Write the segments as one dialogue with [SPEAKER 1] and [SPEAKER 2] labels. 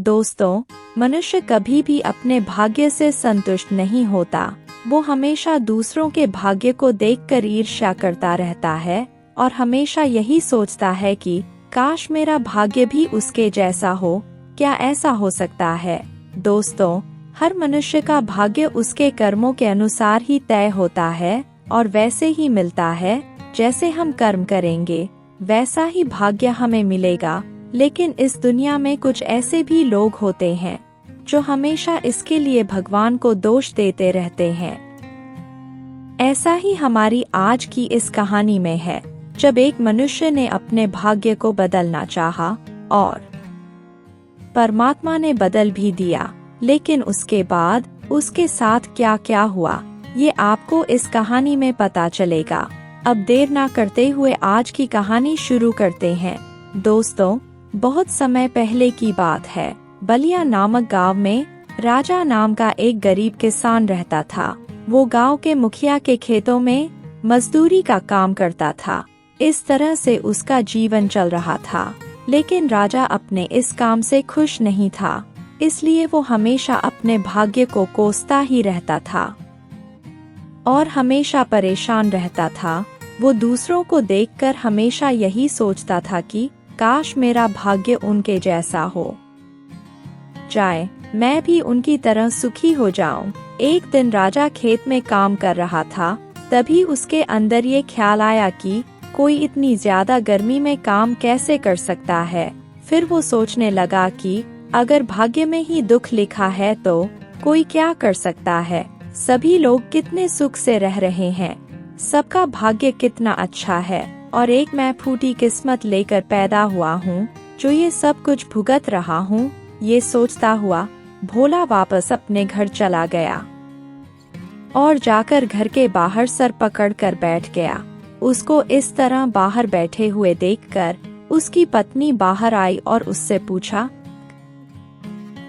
[SPEAKER 1] दोस्तों, मनुष्य कभी भी अपने भाग्य से संतुष्ट नहीं होता। वो हमेशा दूसरों के भाग्य को देखकर ईर्ष्या करता रहता है और हमेशा यही सोचता है कि काश मेरा भाग्य भी उसके जैसा हो। क्या ऐसा हो सकता है? दोस्तों, हर मनुष्य का भाग्य उसके कर्मों के अनुसार ही तय होता है और वैसे ही मिलता है। जैसे हम कर्म करेंगे वैसा ही भाग्य हमें मिलेगा। लेकिन इस दुनिया में कुछ ऐसे भी लोग होते हैं जो हमेशा इसके लिए भगवान को दोष देते रहते हैं। ऐसा ही हमारी आज की इस कहानी में है, जब एक मनुष्य ने अपने भाग्य को बदलना चाहा और परमात्मा ने बदल भी दिया। लेकिन उसके बाद उसके साथ क्या क्या हुआ, ये आपको इस कहानी में पता चलेगा। अब देर ना करते हुए आज की कहानी शुरू करते हैं। दोस्तों, बहुत समय पहले की बात है। बलिया नामक गांव में राजा नाम का एक गरीब किसान रहता था। वो गांव के मुखिया के खेतों में मजदूरी का काम करता था। इस तरह से उसका जीवन चल रहा था। लेकिन राजा अपने इस काम से खुश नहीं था, इसलिए वो हमेशा अपने भाग्य को कोसता ही रहता था और हमेशा परेशान रहता था। वो दूसरों को देखकर हमेशा यही सोचता था कि काश मेरा भाग्य उनके जैसा हो जाए, मैं भी उनकी तरह सुखी हो जाऊं। एक दिन राजा खेत में काम कर रहा था। तभी उसके अंदर ये ख्याल आया कि कोई इतनी ज्यादा गर्मी में काम कैसे कर सकता है। फिर वो सोचने लगा कि अगर भाग्य में ही दुख लिखा है तो कोई क्या कर सकता है। सभी लोग कितने सुख से रह रहे हैं, सबका भाग्य कितना अच्छा है और एक मैं फूटी किस्मत लेकर पैदा हुआ हूँ जो ये सब कुछ भुगत रहा हूँ। ये सोचता हुआ भोला वापस अपने घर चला गया और जाकर घर के बाहर सर पकड़कर बैठ गया। उसको इस तरह बाहर बैठे हुए देखकर उसकी पत्नी बाहर आई और उससे पूछा,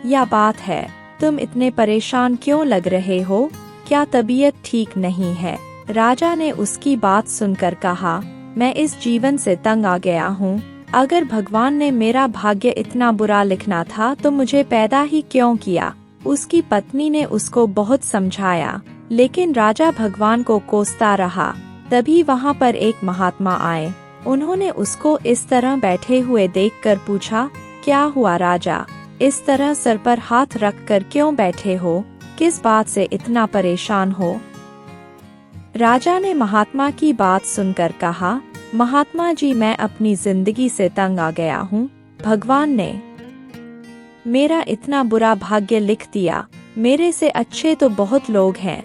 [SPEAKER 1] क्या बात है, तुम इतने परेशान क्यों लग रहे हो? क्या तबीयत ठीक नहीं है? राजा ने उसकी बात सुनकर कहा, मैं इस जीवन से तंग आ गया हूँ। अगर भगवान ने मेरा भाग्य इतना बुरा लिखना था तो मुझे पैदा ही क्यों किया? उसकी पत्नी ने उसको बहुत समझाया, लेकिन राजा भगवान को कोसता रहा। तभी वहाँ पर एक महात्मा आए। उन्होंने उसको इस तरह बैठे हुए देखकर पूछा, क्या हुआ राजा? इस तरह सर पर हाथ रखकर क्यों बैठे हो? किस बात से इतना परेशान हो? राजा ने महात्मा की बात सुनकर कहा, महात्मा जी, मैं अपनी जिंदगी से तंग आ गया हूँ। भगवान ने मेरा इतना बुरा भाग्य लिख दिया। मेरे से अच्छे तो बहुत लोग हैं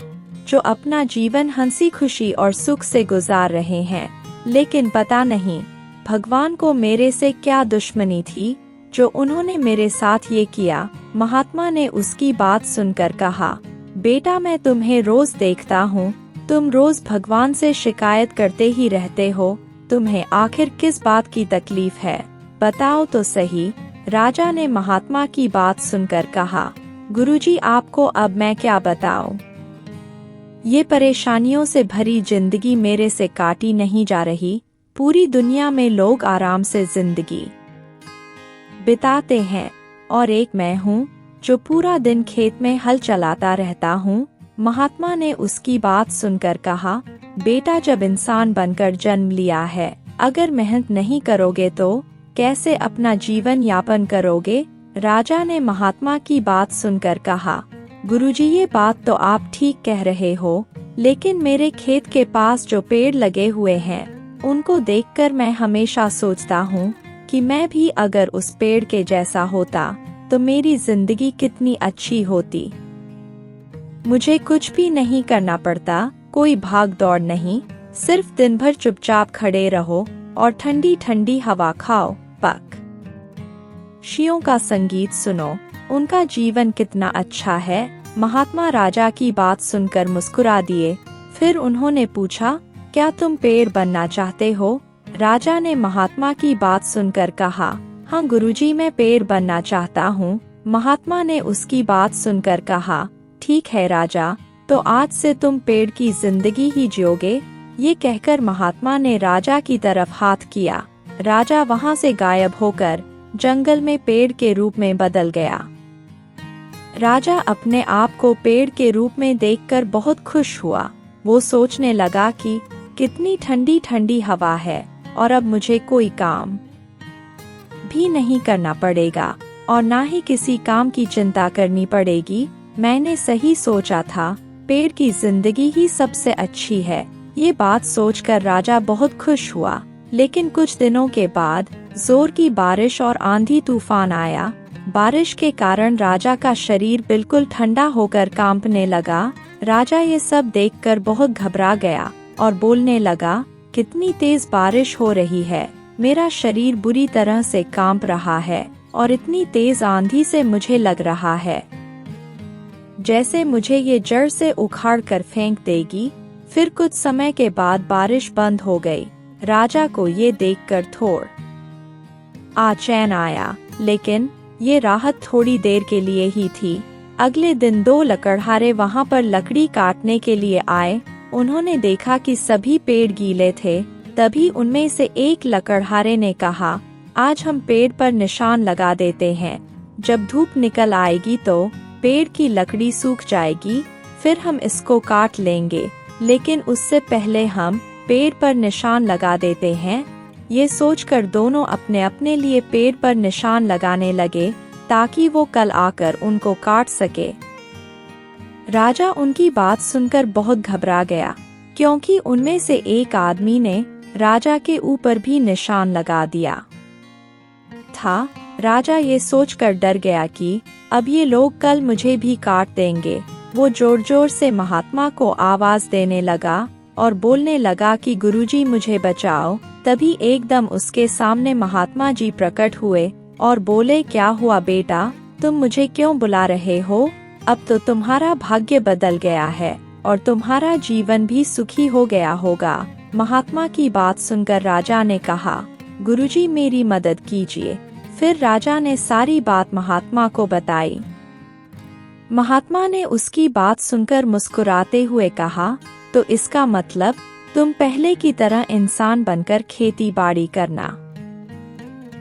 [SPEAKER 1] जो अपना जीवन हंसी खुशी और सुख से गुजार रहे हैं, लेकिन पता नहीं भगवान को मेरे से क्या दुश्मनी थी जो उन्होंने मेरे साथ ये किया। महात्मा ने उसकी बात सुनकर कहा, बेटा, मैं तुम्हें रोज देखता हूँ, तुम रोज भगवान से शिकायत करते ही रहते हो। तुम्हें आखिर किस बात की तकलीफ है, बताओ तो सही। राजा ने महात्मा की बात सुनकर कहा, गुरुजी, आपको अब मैं क्या बताऊं? ये परेशानियों से भरी जिंदगी मेरे से काटी नहीं जा रही। पूरी दुनिया में लोग आराम से जिंदगी बिताते हैं और एक मैं हूँ जो पूरा दिन खेत में हल चलाता रहता हूँ। महात्मा ने उसकी बात सुनकर कहा, बेटा, जब इंसान बनकर जन्म लिया है, अगर मेहनत नहीं करोगे तो कैसे अपना जीवन यापन करोगे? राजा ने महात्मा की बात सुनकर कहा, गुरुजी, ये बात तो आप ठीक कह रहे हो, लेकिन मेरे खेत के पास जो पेड़ लगे हुए हैं उनको देखकर मैं हमेशा सोचता हूँ कि मैं भी अगर उस पेड़ के जैसा होता तो मेरी जिंदगी कितनी अच्छी होती। मुझे कुछ भी नहीं करना पड़ता, कोई भाग दौड़ नहीं, सिर्फ दिन भर चुपचाप खड़े रहो और ठंडी ठंडी हवा खाओ, पक्षियों का संगीत सुनो। उनका जीवन कितना अच्छा है। महात्मा राजा की बात सुनकर मुस्कुरा दिए। फिर उन्होंने पूछा, क्या तुम पेड़ बनना चाहते हो? राजा ने महात्मा की बात सुनकर कहा, हाँ गुरुजी, मैं पेड़ बनना चाहता हूँ। महात्मा ने उसकी बात सुनकर कहा, ठीक है राजा, तो आज से तुम पेड़ की जिंदगी ही जियोगे। ये कहकर महात्मा ने राजा की तरफ हाथ किया। राजा वहाँ से गायब होकर जंगल में पेड़ के रूप में बदल गया। राजा अपने आप को पेड़ के रूप में देखकर बहुत खुश हुआ। वो सोचने लगा कि कितनी ठंडी ठंडी हवा है और अब मुझे कोई काम भी नहीं करना पड़ेगा और ना ही किसी काम की चिंता करनी पड़ेगी। मैंने सही सोचा था, पेड़ की जिंदगी ही सबसे अच्छी है। ये बात सोचकर राजा बहुत खुश हुआ। लेकिन कुछ दिनों के बाद जोर की बारिश और आंधी तूफान आया। बारिश के कारण राजा का शरीर बिल्कुल ठंडा होकर कांपने लगा। राजा ये सब देखकर बहुत घबरा गया और बोलने लगा, कितनी तेज बारिश हो रही है, मेरा शरीर बुरी तरह से कांप रहा है और इतनी तेज आंधी से मुझे लग रहा है जैसे मुझे ये जड़ से उखाड़ कर फेंक देगी। फिर कुछ समय के बाद बारिश बंद हो गई। राजा को ये देखकर थोड़ा चैन आया, लेकिन ये राहत थोड़ी देर के लिए ही थी। अगले दिन 2 लकड़हारे वहां पर लकड़ी काटने के लिए आए। उन्होंने देखा कि सभी पेड़ गीले थे। तभी उनमें से एक लकड़हारे ने कहा, आज हम पेड़ पर निशान लगा देते हैं। जब धूप निकल आएगी तो पेड़ की लकड़ी सूख जाएगी, फिर हम इसको काट लेंगे। लेकिन उससे पहले हम पेड़ पर निशान लगा देते हैं। ये सोचकर दोनों अपने अपने लिए पेड़ पर निशान लगाने लगे ताकि वो कल आकर उनको काट सके। राजा उनकी बात सुनकर बहुत घबरा गया, क्योंकि उनमें से एक आदमी ने राजा के ऊपर भी निशान लगा दिया था। राजा ये सोचकर डर गया कि अब ये लोग कल मुझे भी काट देंगे। वो जोर जोर से महात्मा को आवाज देने लगा और बोलने लगा कि गुरुजी मुझे बचाओ। तभी एकदम उसके सामने महात्मा जी प्रकट हुए और बोले, क्या हुआ बेटा, तुम मुझे क्यों बुला रहे हो? अब तो तुम्हारा भाग्य बदल गया है और तुम्हारा जीवन भी सुखी हो गया होगा। महात्मा की बात सुनकर राजा ने कहा, गुरुजी मेरी मदद कीजिए। फिर राजा ने सारी बात महात्मा को बताई। महात्मा ने उसकी बात सुनकर मुस्कुराते हुए कहा, तो इसका मतलब तुम पहले की तरह इंसान बनकर खेती बाड़ी करना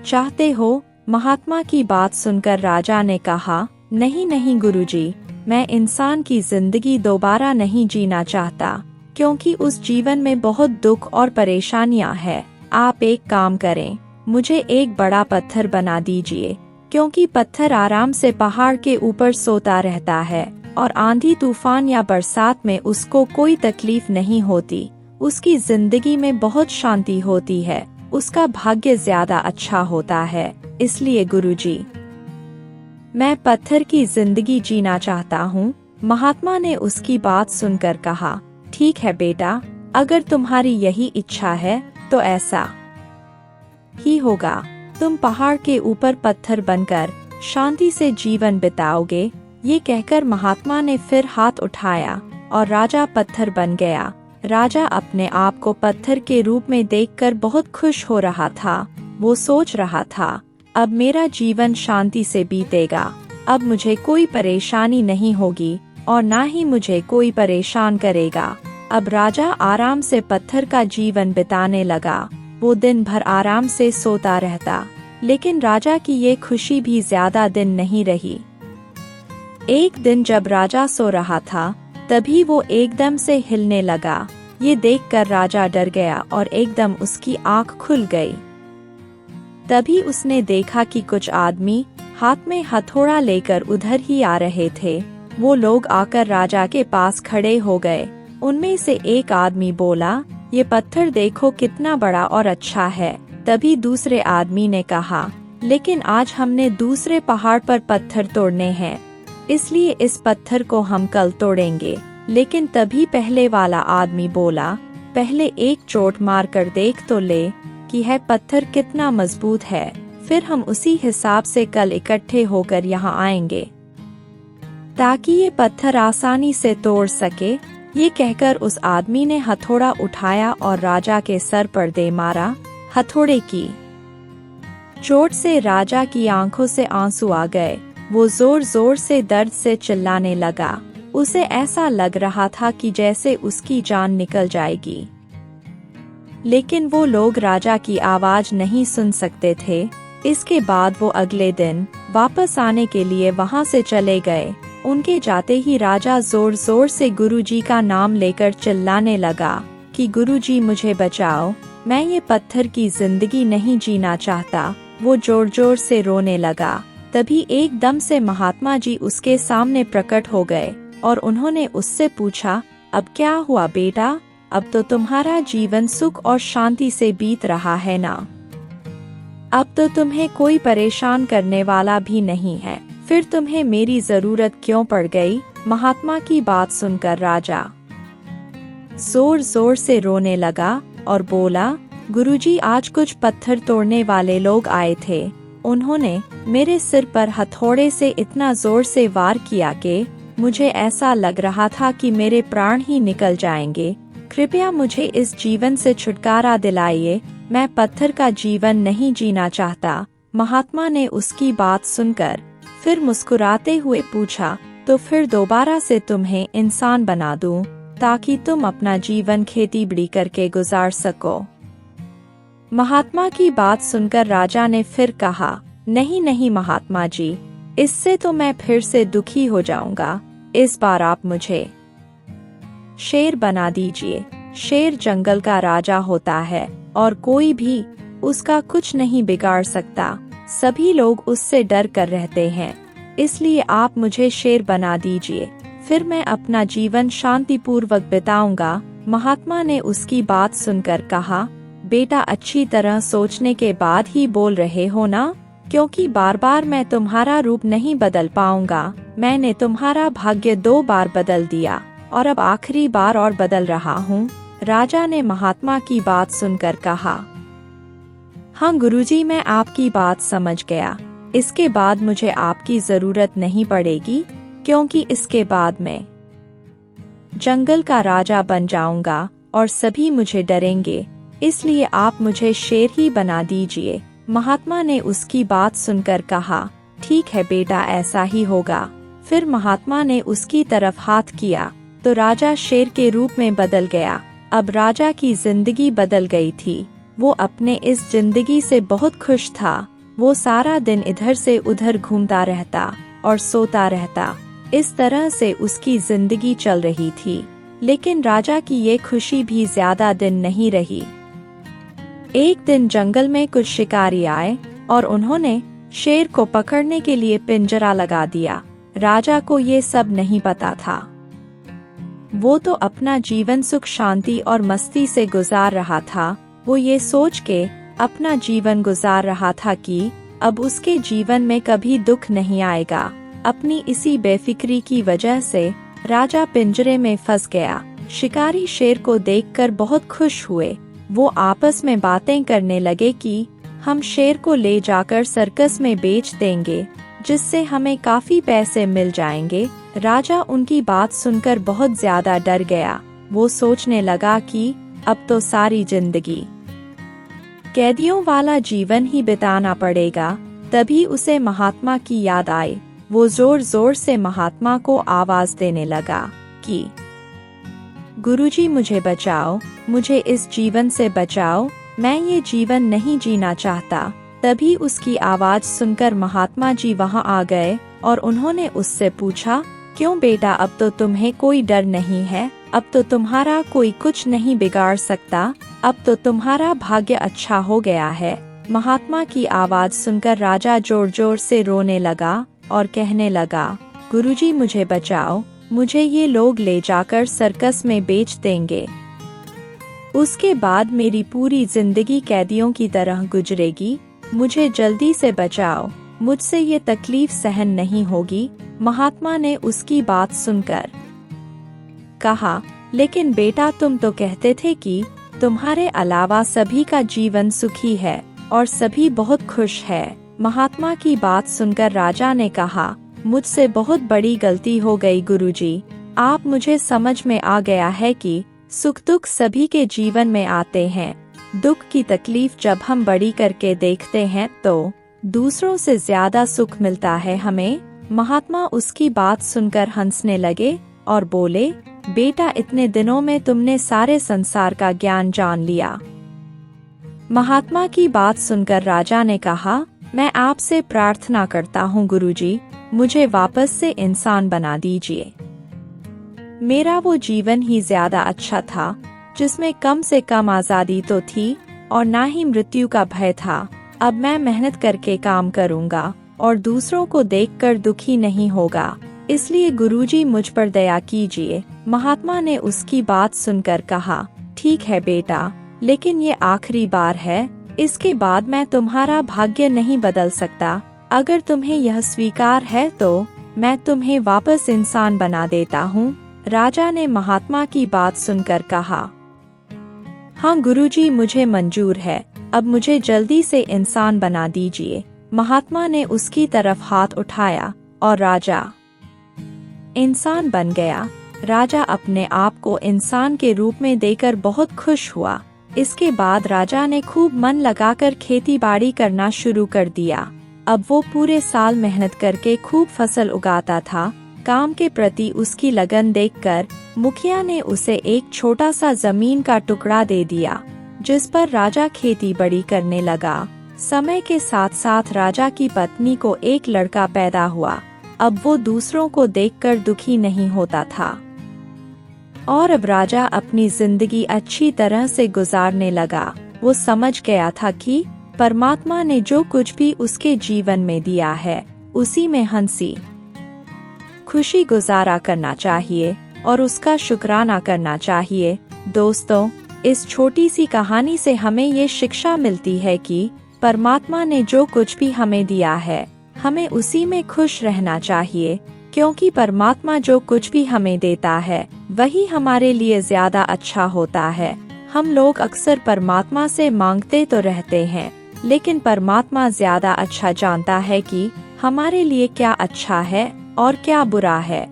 [SPEAKER 1] चाहते हो? महात्मा की बात सुनकर राजा ने कहा, नहीं नहीं गुरुजी, मैं इंसान की जिंदगी दोबारा नहीं जीना चाहता, क्योंकि उस जीवन में बहुत दुख और परेशानियां हैं। आप एक काम करें, मुझे एक बड़ा पत्थर बना दीजिए, क्योंकि पत्थर आराम से पहाड़ के ऊपर सोता रहता है और आंधी तूफान या बरसात में उसको कोई तकलीफ नहीं होती। उसकी जिंदगी में बहुत शांति होती है, उसका भाग्य ज्यादा अच्छा होता है। इसलिए गुरुजी, मैं पत्थर की जिंदगी जीना चाहता हूँ। महात्मा ने उसकी बात सुनकर कहा, ठीक है बेटा, अगर तुम्हारी यही इच्छा है तो ऐसा ही होगा। तुम पहाड़ के ऊपर पत्थर बनकर शांति से जीवन बिताओगे। ये कहकर महात्मा ने फिर हाथ उठाया और राजा पत्थर बन गया। राजा अपने आप को पत्थर के रूप में देखकर बहुत खुश हो रहा था। वो सोच रहा था, अब मेरा जीवन शांति से बीतेगा। अब मुझे कोई परेशानी नहीं होगी और ना ही मुझे कोई परेशान करेगा। अब राजा आराम से पत्थर का जीवन बिताने लगा। वो दिन भर आराम से सोता रहता, लेकिन राजा की ये खुशी भी ज्यादा दिन नहीं रही। एक दिन जब राजा सो रहा था, तभी वो एकदम से हिलने लगा। ये देखकर राजा डर गया और एकदम उसकी आंख खुल गई। तभी उसने देखा कि कुछ आदमी हाथ में हथौड़ा लेकर उधर ही आ रहे थे। वो लोग आकर राजा के पास खड़े हो गए। उनमें से एक आदमी बोला, ये पत्थर देखो कितना बड़ा और अच्छा है। तभी दूसरे आदमी ने कहा, लेकिन आज हमने दूसरे पहाड़ पर पत्थर तोड़ने हैं, इसलिए इस पत्थर को हम कल तोड़ेंगे। लेकिन तभी पहले वाला आदमी बोला, पहले एक चोट मार कर देख तो ले कि है पत्थर कितना मजबूत है, फिर हम उसी हिसाब से कल इकट्ठे होकर यहाँ आएंगे ताकि ये पत्थर आसानी से तोड़ सके। ये कहकर उस आदमी ने हथौड़ा उठाया और राजा के सर पर दे मारा। हथौड़े की चोट से राजा की आंखों से आंसू आ गए। वो जोर जोर से दर्द से चिल्लाने लगा। उसे ऐसा लग रहा था कि जैसे उसकी जान निकल जाएगी, लेकिन वो लोग राजा की आवाज नहीं सुन सकते थे, इसके बाद वो अगले दिन वापस आने के लिए वहां से चले गए। उनके जाते ही राजा जोर जोर से गुरुजी का नाम लेकर चिल्लाने लगा कि गुरुजी मुझे बचाओ, मैं ये पत्थर की जिंदगी नहीं जीना चाहता। वो जोर जोर से रोने लगा। तभी एकदम से महात्मा जी उसके सामने प्रकट हो गए और उन्होंने उससे पूछा, अब क्या हुआ बेटा? अब तो तुम्हारा जीवन सुख और शांति से बीत रहा है ना? अब तो तुम्हें कोई परेशान करने वाला भी नहीं है, फिर तुम्हें मेरी जरूरत क्यों पड़ गई? महात्मा की बात सुनकर राजा जोर जोर से रोने लगा और बोला, गुरुजी आज कुछ पत्थर तोड़ने वाले लोग आए थे। उन्होंने मेरे सिर पर हथौड़े से इतना जोर से वार किया कि मुझे ऐसा लग रहा था कि मेरे प्राण ही निकल जाएंगे। कृपया मुझे इस जीवन से छुटकारा दिलाइए, मैं पत्थर का जीवन नहीं जीना चाहता। महात्मा ने उसकी बात सुनकर फिर मुस्कुराते हुए पूछा, तो फिर दोबारा से तुम्हें इंसान बना दूं, ताकि तुम अपना जीवन खेती बाड़ी करके गुजार सको। महात्मा की बात सुनकर राजा ने फिर कहा, नहीं नहीं महात्मा जी, इससे तो मैं फिर से दुखी हो जाऊंगा। इस बार आप मुझे शेर बना दीजिए। शेर जंगल का राजा होता है और कोई भी उसका कुछ नहीं बिगाड़ सकता। सभी लोग उससे डर कर रहते हैं, इसलिए आप मुझे शेर बना दीजिए, फिर मैं अपना जीवन शांतिपूर्वक बिताऊंगा। महात्मा ने उसकी बात सुनकर कहा, बेटा अच्छी तरह सोचने के बाद ही बोल रहे हो ना, क्योंकि बार बार मैं तुम्हारा रूप नहीं बदल पाऊंगा। मैंने तुम्हारा भाग्य 2 बार बदल दिया और अब आखिरी बार और बदल रहा हूँ। राजा ने महात्मा की बात सुनकर कहा, हाँ गुरुजी, मैं आपकी बात समझ गया। इसके बाद मुझे आपकी जरूरत नहीं पड़ेगी, क्योंकि इसके बाद मैं जंगल का राजा बन जाऊंगा और सभी मुझे डरेंगे, इसलिए आप मुझे शेर ही बना दीजिए। महात्मा ने उसकी बात सुनकर कहा, ठीक है बेटा, ऐसा ही होगा। फिर महात्मा ने उसकी तरफ हाथ किया तो राजा शेर के रूप में बदल गया। अब राजा की जिंदगी बदल गई थी। वो अपने इस जिंदगी से बहुत खुश था। वो सारा दिन इधर से उधर घूमता रहता और सोता रहता। इस तरह से उसकी जिंदगी चल रही थी। लेकिन राजा की ये खुशी भी ज्यादा दिन नहीं रही। एक दिन जंगल में कुछ शिकारी आए और उन्होंने शेर को पकड़ने के लिए पिंजरा लगा दिया। राजा को ये सब नहीं पता था। वो तो अपना जीवन सुख शांति और मस्ती से गुजार रहा था। वो ये सोच के अपना जीवन गुजार रहा था कि अब उसके जीवन में कभी दुख नहीं आएगा। अपनी इसी बेफिक्री की वजह से राजा पिंजरे में फंस गया। शिकारी शेर को देखकर बहुत खुश हुए। वो आपस में बातें करने लगे कि हम शेर को ले जाकर सर्कस में बेच देंगे, जिससे हमें काफी पैसे मिल जाएंगे। राजा उनकी बात सुनकर बहुत ज्यादा डर गया। वो सोचने लगा कि अब तो सारी जिंदगी कैदियों वाला जीवन ही बिताना पड़ेगा। तभी उसे महात्मा की याद आई। वो जोर जोर से महात्मा को आवाज देने लगा कि गुरुजी मुझे बचाओ, मुझे इस जीवन से बचाओ, मैं ये जीवन नहीं जीना चाहता। तभी उसकी आवाज सुनकर महात्मा जी वहां आ गए और उन्होंने उससे पूछा, क्यों बेटा, अब तो तुम्हें कोई डर नहीं है? अब तो तुम्हारा कोई कुछ नहीं बिगाड़ सकता। अब तो तुम्हारा भाग्य अच्छा हो गया है। महात्मा की आवाज सुनकर राजा जोर जोर से रोने लगा और कहने लगा, गुरुजी मुझे बचाओ, मुझे ये लोग ले जाकर सर्कस में बेच देंगे। उसके बाद मेरी पूरी जिंदगी कैदियों की तरह गुजरेगी। मुझे जल्दी से बचाओ, मुझसे ये तकलीफ सहन नहीं होगी। महात्मा ने उसकी बात सुनकर कहा, लेकिन बेटा, तुम तो कहते थे कि तुम्हारे अलावा सभी का जीवन सुखी है और सभी बहुत खुश है। महात्मा की बात सुनकर राजा ने कहा, मुझसे बहुत बड़ी गलती हो गई गुरुजी। आप मुझे समझ में आ गया है कि सुख दुख सभी के जीवन में आते हैं। दुख की तकलीफ जब हम बड़ी करके देखते हैं तो दूसरों से ज्यादा सुख मिलता है हमें। महात्मा उसकी बात सुनकर हंसने लगे और बोले, बेटा, इतने दिनों में तुमने सारे संसार का ज्ञान जान लिया। महात्मा की बात सुनकर राजा ने कहा, मैं आपसे प्रार्थना करता हूँ गुरुजी, मुझे वापस से इंसान बना दीजिए। मेरा वो जीवन ही ज्यादा अच्छा था जिसमें कम से कम आज़ादी तो थी और ना ही मृत्यु का भय था। अब मैं मेहनत करके काम करूँगा और दूसरों को देखकर दुखी नहीं होगा, इसलिए गुरुजी मुझ पर दया कीजिए। महात्मा ने उसकी बात सुनकर कहा, ठीक है बेटा, लेकिन ये आखिरी बार है, इसके बाद मैं तुम्हारा भाग्य नहीं बदल सकता। अगर तुम्हें यह स्वीकार है तो मैं तुम्हें वापस इंसान बना देता हूँ। राजा ने महात्मा की बात सुनकर कहा, हाँ गुरुजी, मुझे मंजूर है, अब मुझे जल्दी से इंसान बना दीजिए। महात्मा ने उसकी तरफ हाथ उठाया और राजा इंसान बन गया। राजा अपने आप को इंसान के रूप में देकर बहुत खुश हुआ। इसके बाद राजा ने खूब मन लगाकर खेती बाड़ी करना शुरू कर दिया। अब वो पूरे साल मेहनत करके खूब फसल उगाता था। काम के प्रति उसकी लगन देखकर मुखिया ने उसे एक छोटा सा जमीन का टुकड़ा दे दिया, जिस पर राजा खेती बड़ी करने लगा। समय के साथ साथ राजा की पत्नी को एक लड़का पैदा हुआ। अब वो दूसरों को देखकर दुखी नहीं होता था और अब राजा अपनी जिंदगी अच्छी तरह से गुजारने लगा। वो समझ गया था कि परमात्मा ने जो कुछ भी उसके जीवन में दिया है, उसी में हंसी खुशी गुजारा करना चाहिए और उसका शुक्राना करना चाहिए। दोस्तों, इस छोटी सी कहानी से हमें ये शिक्षा मिलती है कि परमात्मा ने जो कुछ भी हमें दिया है, हमें उसी में खुश रहना चाहिए, क्योंकि परमात्मा जो कुछ भी हमें देता है वही हमारे लिए ज्यादा अच्छा होता है। हम लोग अक्सर परमात्मा से मांगते तो रहते हैं, लेकिन परमात्मा ज्यादा अच्छा जानता है कि हमारे लिए क्या अच्छा है और क्या बुरा है।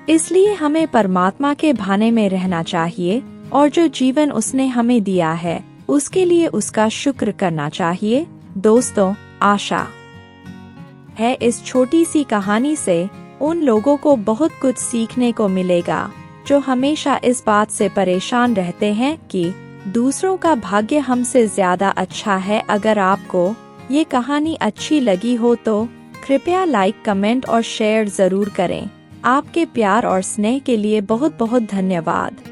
[SPEAKER 1] इसलिए हमें परमात्मा के भाने में रहना चाहिए और जो जीवन उसने हमें दिया है उसके लिए उसका शुक्र करना चाहिए। दोस्तों, आशा है इस छोटी सी कहानी से उन लोगों को बहुत कुछ सीखने को मिलेगा जो हमेशा इस बात से परेशान रहते हैं कि दूसरों का भाग्य हमसे ज्यादा अच्छा है। अगर आपको ये कहानी अच्छी लगी हो तो कृपया लाइक, कमेंट और शेयर जरूर करें। आपके प्यार और स्नेह के लिए बहुत बहुत धन्यवाद।